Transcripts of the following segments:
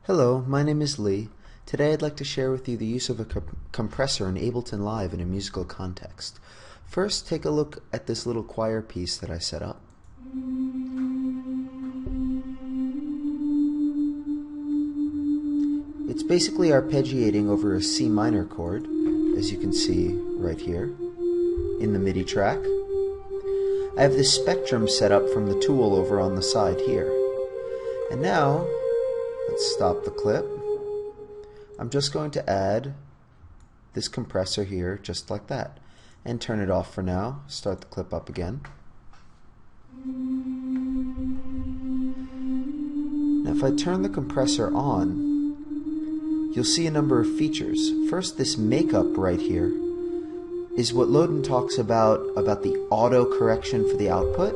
Hello, my name is Lee. Today I'd like to share with you the use of a compressor in Ableton Live in a musical context. First, take a look at this little choir piece that I set up. It's basically arpeggiating over a C minor chord, as you can see right here in the MIDI track. I have this spectrum set up from the tool over on the side here. And now, let's stop the clip. I'm just going to add this compressor here, just like that, and turn it off for now. Start the clip up again. Now if I turn the compressor on, you'll see a number of features. First, this makeup right here is what Loden talks about the auto correction for the output.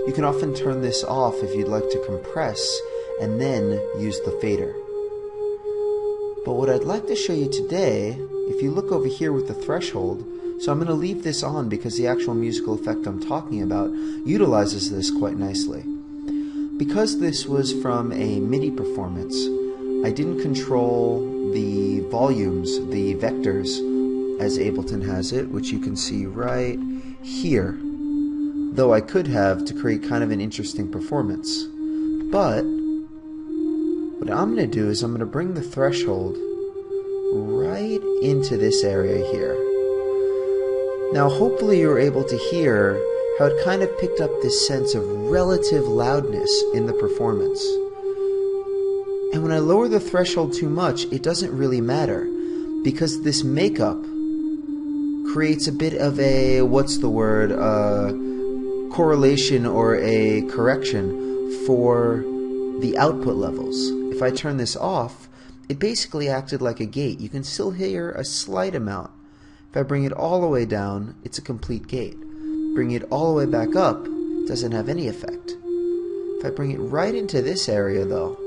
You can often turn this off if you'd like to compress and then use the fader. But what I'd like to show you today, if you look over here with the threshold, so I'm going to leave this on because the actual musical effect I'm talking about utilizes this quite nicely. Because this was from a MIDI performance, I didn't control the volumes, the vectors, as Ableton has it, which you can see right here, though I could have to create kind of an interesting performance. But what I'm going to do is I'm going to bring the threshold right into this area here. Now hopefully you're able to hear how it kind of picked up this sense of relative loudness in the performance. And when I lower the threshold too much, it doesn't really matter, because this makeup creates a bit of a, correlation or a correction for the output levels. If I turn this off, it basically acted like a gate. You can still hear a slight amount. If I bring it all the way down, it's a complete gate. Bring it all the way back up, it doesn't have any effect. If I bring it right into this area though,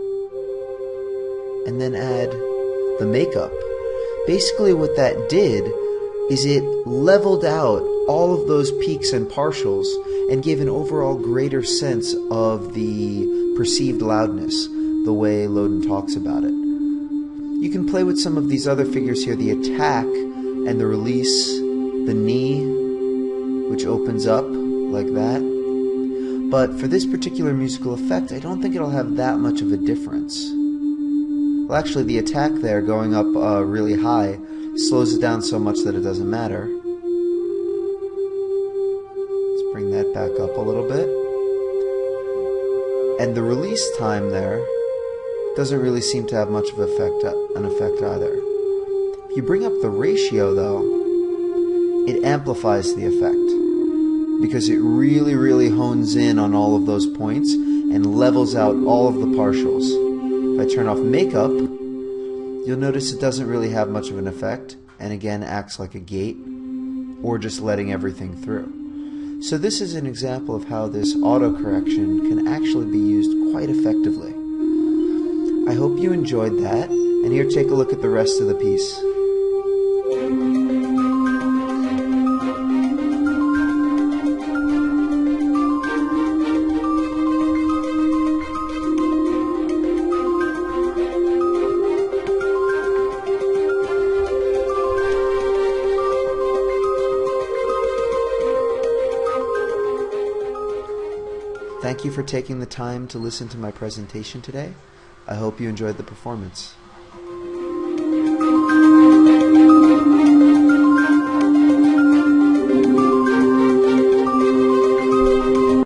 and then add the makeup, basically what that did is it leveled out all of those peaks and partials and gave an overall greater sense of the perceived loudness, the way Loden talks about it. You can play with some of these other figures here, the attack and the release, the knee, which opens up like that. But for this particular musical effect, I don't think it'll have that much of a difference. Well, actually, the attack there going up really high slows it down so much that it doesn't matter. Let's bring that back up a little bit. And the release time there doesn't really seem to have much of an effect either. If you bring up the ratio though, it amplifies the effect, because it really hones in on all of those points and levels out all of the partials. If I turn off makeup, you'll notice it doesn't really have much of an effect, and again acts like a gate, or just letting everything through. So this is an example of how this auto correction can actually be used quite effectively. I hope you enjoyed that, and here, take a look at the rest of the piece. Thank you for taking the time to listen to my presentation today. I hope you enjoyed the performance.